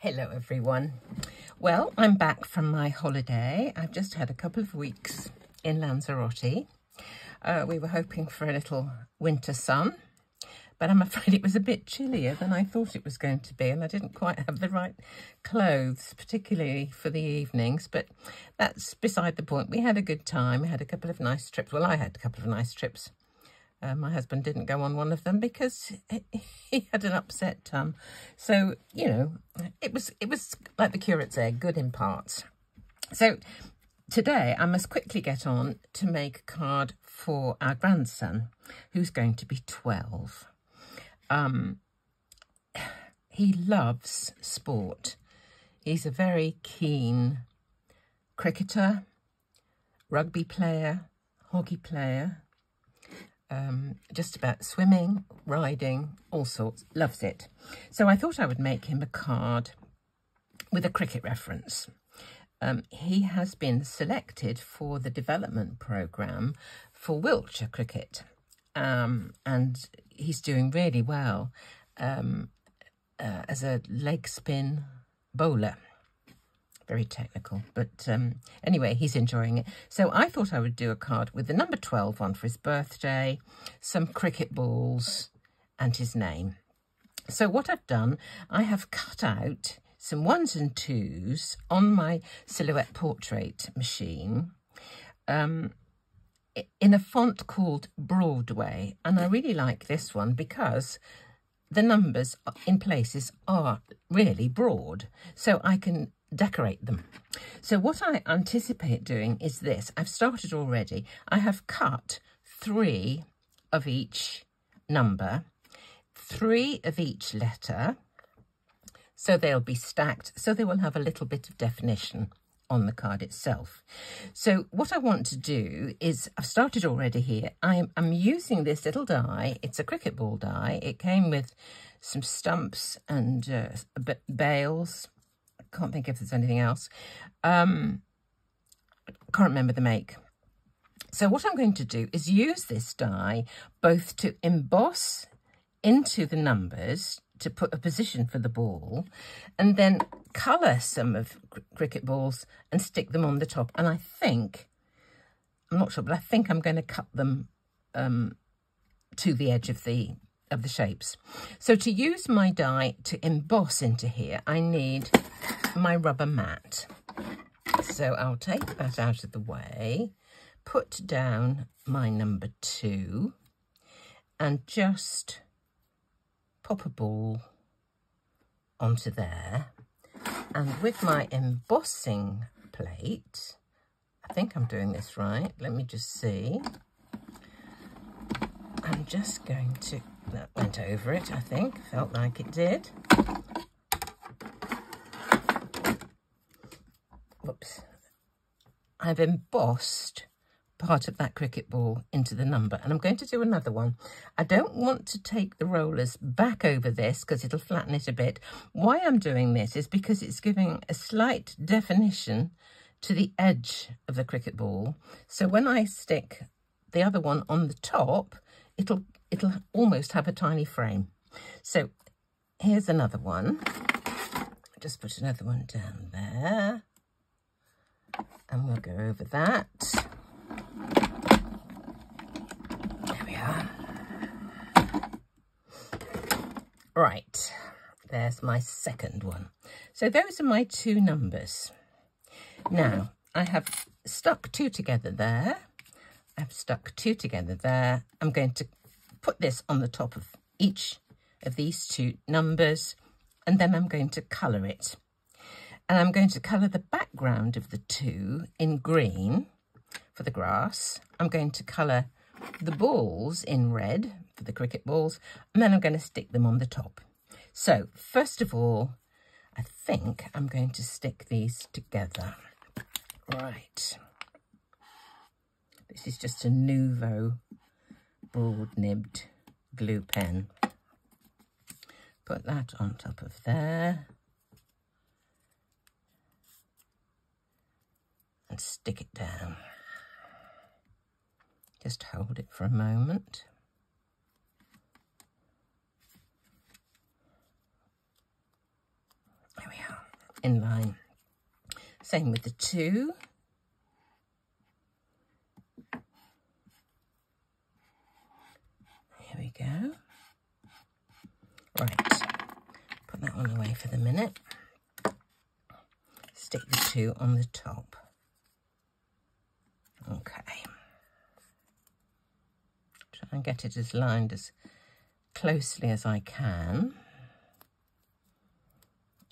Hello everyone. Well, I'm back from my holiday. I've just had a couple of weeks in Lanzarote. We were hoping for a little winter sun, but I'm afraid it was a bit chillier than I thought it was going to be, and I didn't quite have the right clothes, particularly for the evenings, but that's beside the point. We had a good time. We had a couple of nice trips. Well, I had a couple of nice trips. My husband didn't go on one of them because he had an upset tum. So, you know, it was like the curate's egg, good in parts. So today I must quickly get on to make a card for our grandson, who's going to be 12. He loves sport. He's a very keen cricketer, rugby player, hockey player, just about swimming, riding, all sorts, loves it. So I thought I would make him a card with a cricket reference. He has been selected for the development programme for Wiltshire cricket, and he's doing really well as a leg spin bowler. Very technical, but anyway, he's enjoying it. So I thought I would do a card with the number 12 on for his birthday, some cricket balls and his name. So what I've done, I have cut out some 1s and 2s on my silhouette portrait machine in a font called Broadway. And I really like this one because the numbers in places are really broad, so I can decorate them. So what I anticipate doing is this. I've started already. I have cut 3 of each number, 3 of each letter, so they'll be stacked, so they will have a little bit of definition on the card itself. So what I want to do is, I've started already here. I'm using this little die. It's a cricket ball die. It came with some stumps and bales. Can't think if there's anything else. Can't remember the make. So what I'm going to do is use this die both to emboss into the numbers to put a position for the ball, and then colour some of cricket balls and stick them on the top. And I think, I'm not sure, but I think I'm going to cut them to the edge of the shapes. So to use my die to emboss into here, I need my rubber mat. So I'll take that out of the way, put down my number 2 and just pop a ball onto there. And with my embossing plate, I think I'm doing this right. Let me just see. I'm just going to, that went over it, I think, felt like it did. Whoops. I've embossed part of that cricket ball into the number, and I'm going to do another one. I don't want to take the rollers back over this because it'll flatten it a bit. Why I'm doing this is because it's giving a slight definition to the edge of the cricket ball. So when I stick the other one on the top, it'll almost have a tiny frame. So here's another one. Just put another one down there, and we'll go over that. There we are. Right, there's my second one. So those are my 2 numbers. Now, I have stuck 2 together there. I've stuck 2 together there. I'm going to put this on the top of each of these 2 numbers, and then I'm going to colour it. And I'm going to colour the background of the 2 in green for the grass. I'm going to colour the balls in red for the cricket balls, and then I'm going to stick them on the top. So first of all, I think I'm going to stick these together. Right. This is just a Nuvo broad-nibbed glue pen. Put that on top of there. And stick it down. Just hold it for a moment. There we are, in line. Same with the 2. Here we go. Right, put that one away for the minute. Stick the 2 on the top. Okay. Try and get it as lined as closely as I can.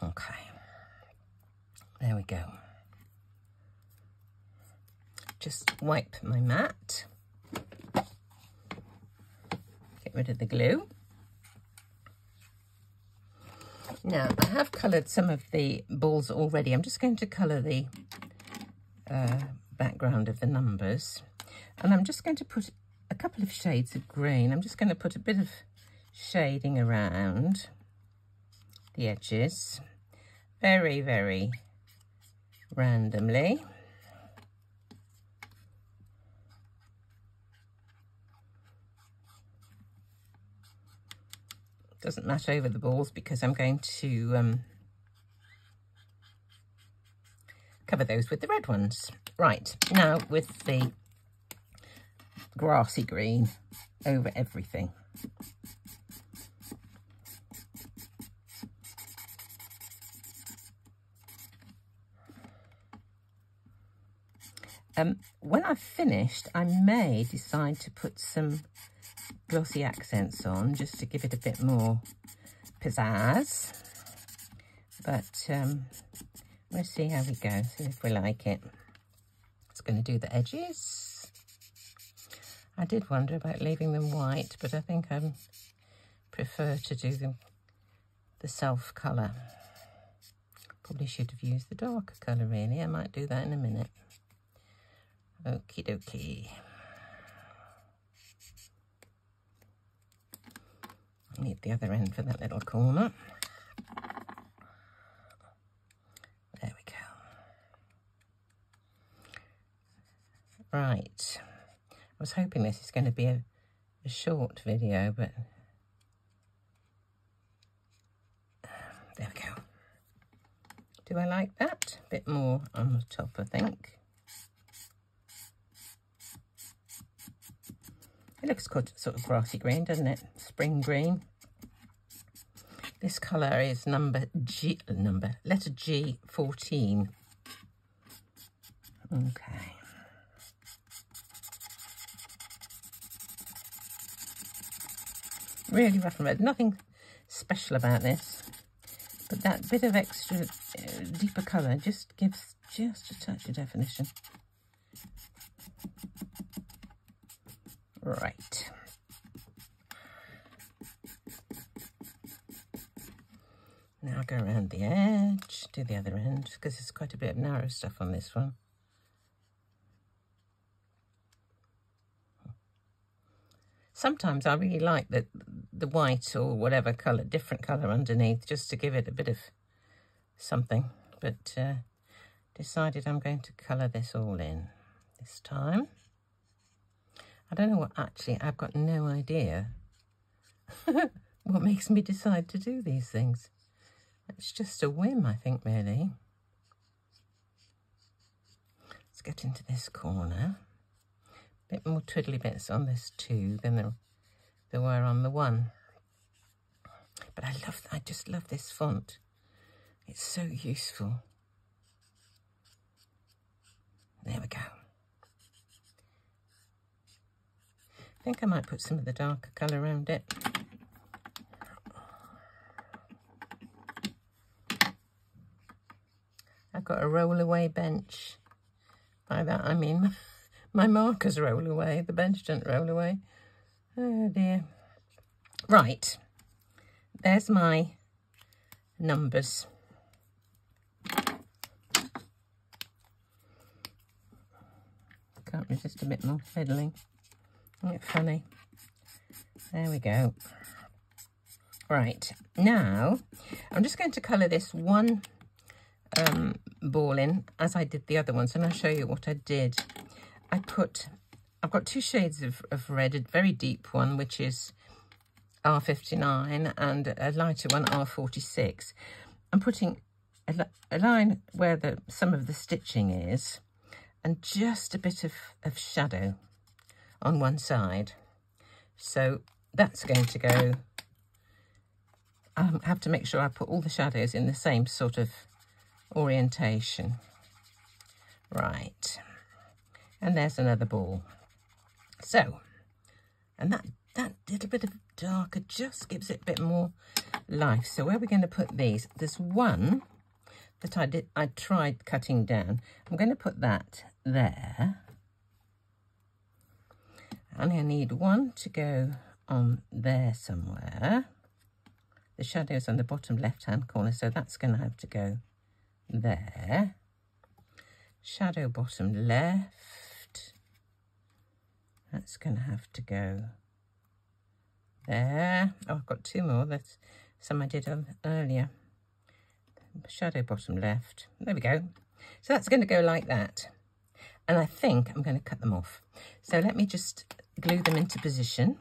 Okay. There we go. Just wipe my mat. Get rid of the glue. Now, I have coloured some of the balls already. I'm just going to colour the background of the numbers. And I'm just going to put a couple of shades of green. I'm just going to put a bit of shading around the edges. Very, very randomly. Doesn't matter over the balls because I'm going to cover those with the red ones. Right, now with the grassy green over everything. When I've finished, I may decide to put some glossy accents on just to give it a bit more pizzazz. But we'll see how we go, see if we like it. It's going to do the edges. I did wonder about leaving them white, but I think I prefer to do the self colour. Probably should have used the darker colour really. I might do that in a minute. Okie dokie. I need the other end for that little corner. There we go. Right. I was hoping this is going to be a short video, but there we go. Do I like that? A bit more on the top, I think. It looks quite sort of grassy green, doesn't it? Spring green. This colour is letter G 14. Okay. Really rough and red. Nothing special about this, but that bit of extra deeper colour just gives just a touch of definition. Right. Now I'll go around the edge, do the other end, because there's quite a bit of narrow stuff on this one. Sometimes I really like the white or whatever colour, different colour underneath, just to give it a bit of something. But decided I'm going to colour this all in this time. I don't know what, actually, I've got no idea what makes me decide to do these things. It's just a whim, I think, really. Let's get into this corner. A bit more twiddly bits on this 2 than there were on the 1. But I just love this font. It's so useful. There we go. I think I might put some of the darker colour around it. I've got a roll-away bench. By that I mean my markers roll away, the bench don't roll away. Oh dear. Right, there's my numbers. Can't resist a bit more fiddling. Isn't it funny? There we go. Right, now I'm just going to colour this one ball in as I did the other ones, and I'll show you what I did. I've got 2 shades of red, a very deep one, which is R59, and a lighter one, R46. I'm putting line where some of the stitching is, and just a bit of shadow on one side. So that's going to go, I have to make sure I put all the shadows in the same sort of orientation. Right, and there's another ball. So, and that little bit of darker just gives it a bit more life. So where are we going to put these? There's one that I tried cutting down. I'm going to put that there. And I need one to go on there somewhere. The shadow's on the bottom left-hand corner, so that's going to have to go there. Shadow bottom left. That's going to have to go there. Oh, I've got two more. That's some I did earlier. Shadow bottom left. There we go. So that's going to go like that. And I think I'm going to cut them off. So let me just glue them into position.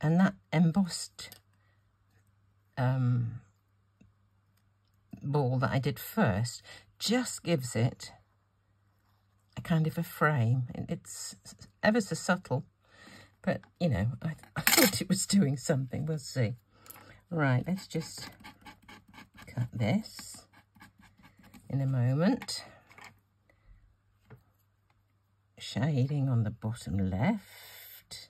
And that embossed ball that I did first just gives it a kind of a frame. It's ever so subtle, but you know, I thought it was doing something. We'll see. Right, let's just cut this in a moment. Shading on the bottom left.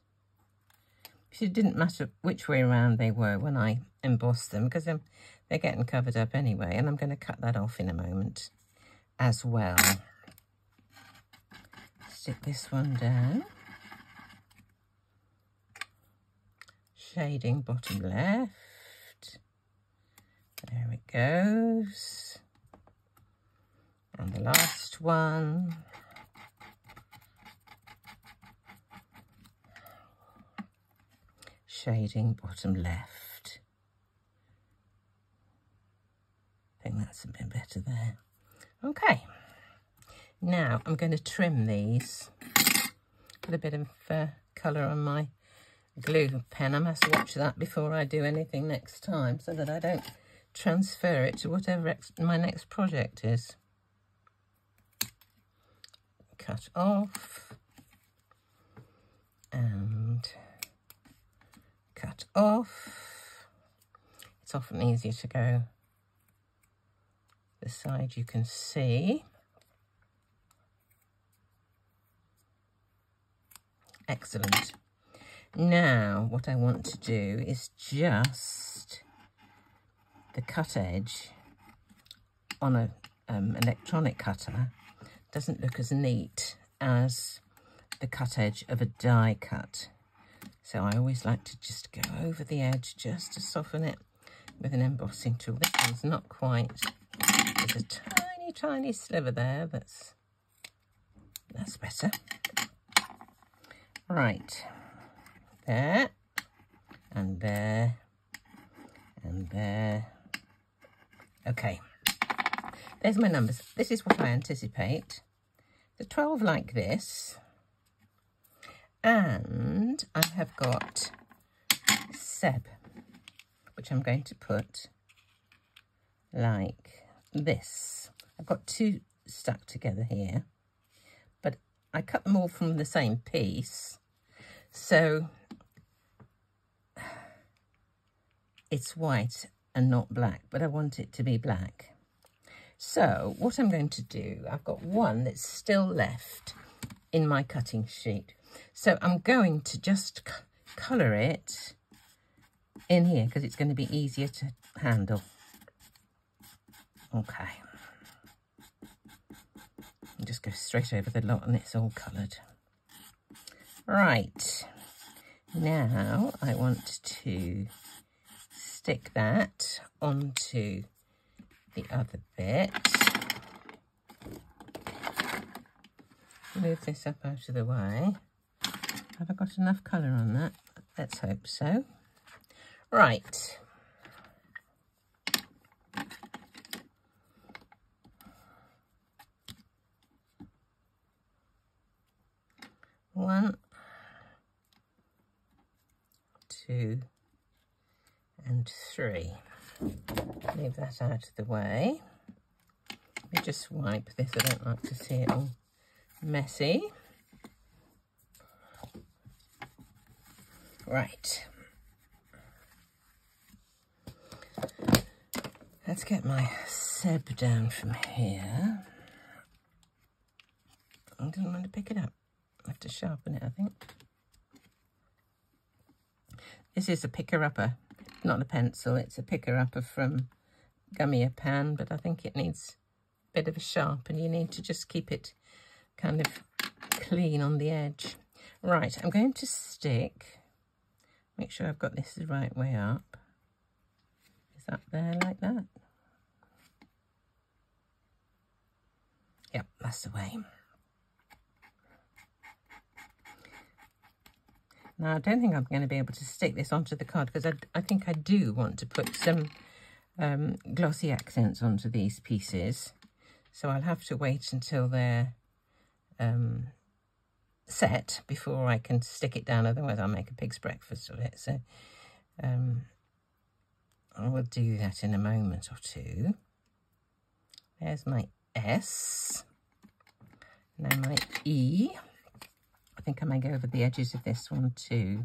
It didn't matter which way around they were when I embossed them, because they're getting covered up anyway, and I'm going to cut that off in a moment as well. Stick this one down. Shading bottom left. There it goes. And the last one. Shading bottom left. I think that's a bit better there. Okay. Now I'm going to trim these. Put a bit of colour on my glue pen. I must watch that before I do anything next time, so that I don't transfer it to whatever my next project is. Cut off. And cut off. It's often easier to go the side you can see. Excellent. Now what I want to do is just the cut edge on a electronic cutter doesn't look as neat as the cut edge of a die cut. So I always like to just go over the edge just to soften it with an embossing tool. This one's not quite. There's a tiny, tiny sliver there. That's better. Right. There. And there. And there. Okay. There's my numbers. This is what I anticipate. The 12 like this. And I have got Seb, which I'm going to put like this. I've got two stuck together here, but I cut them all from the same piece, so it's white and not black, but I want it to be black. So what I'm going to do, I've got one that's still left in my cutting sheet. So I'm going to just colour it in here because it's going to be easier to handle. Okay. I'll just go straight over the lot and it's all coloured. Right. Now I want to stick that onto the other bit. Move this up out of the way. Have I got enough colour on that? Let's hope so. Right. 1, 2, and 3. Leave that out of the way. Let me just wipe this. I don't like to see it all messy. Right. Let's get my Seb down from here. I don't want to pick it up. I have to sharpen it, I think. This is a picker-upper, not a pencil. It's a picker-upper from Gummier Pan, but I think it needs a bit of a sharpen. You need to just keep it kind of clean on the edge. Right, I'm going to stick. Make sure I've got this the right way up. Is that there like that? Yep, that's the way. Now, I don't think I'm going to be able to stick this onto the card because I think I do want to put some glossy accents onto these pieces. So I'll have to wait until they're set before I can stick it down. Otherwise, I'll make a pig's breakfast of it. So I will do that in a moment or two. There's my S. Now my E. I think I may go over the edges of this one too.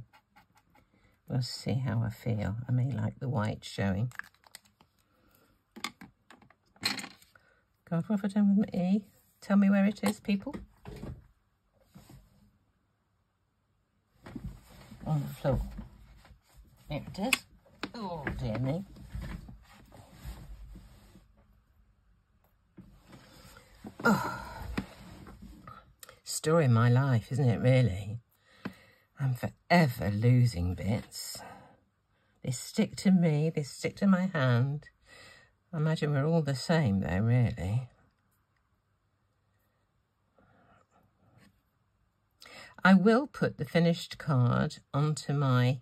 We'll see how I feel. I may like the white showing. God, what have I done with my E? Tell me where it is, people. On the floor. There it is. Oh, dear me. Oh. Story of my life, isn't it, really? I'm forever losing bits. They stick to me, they stick to my hand. I imagine we're all the same though, really. I will put the finished card onto my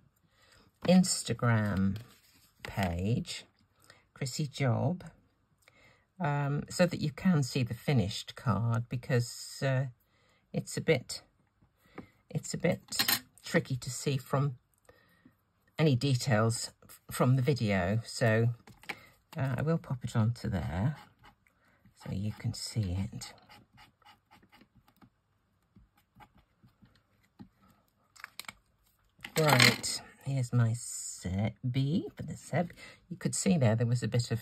Instagram page, Chrissy Job, so that you can see the finished card, because it's a bit tricky to see from any details from the video. So I will pop it onto there so you can see it. Right, here's my B for the Seb. You could see there was a bit of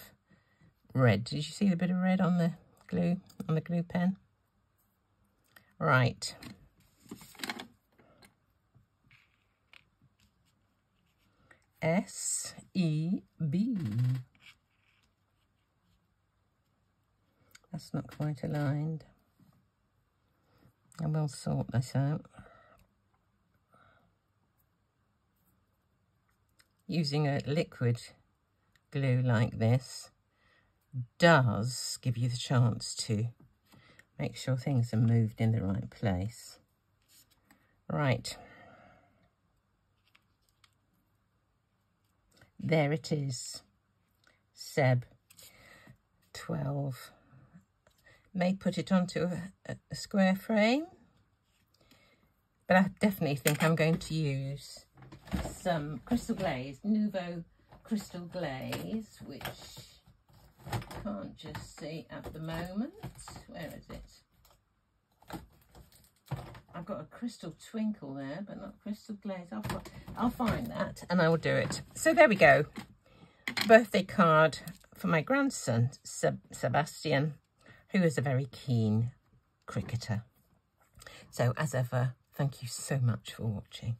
red. Did you see the bit of red on the glue pen? Right. S-E-B. That's not quite aligned. I will sort this out. Using a liquid glue like this does give you the chance to make sure things are moved in the right place. Right. There it is. Seb 12. May put it onto a square frame, but I definitely think I'm going to use some crystal glaze, Nouveau crystal glaze, which I can't just see at the moment. Where is it? I've got a crystal twinkle there, but not crystal glaze. I'll find that and I will do it. So there we go. Birthday card for my grandson, Sebastian, who is a very keen cricketer. So as ever, thank you so much for watching.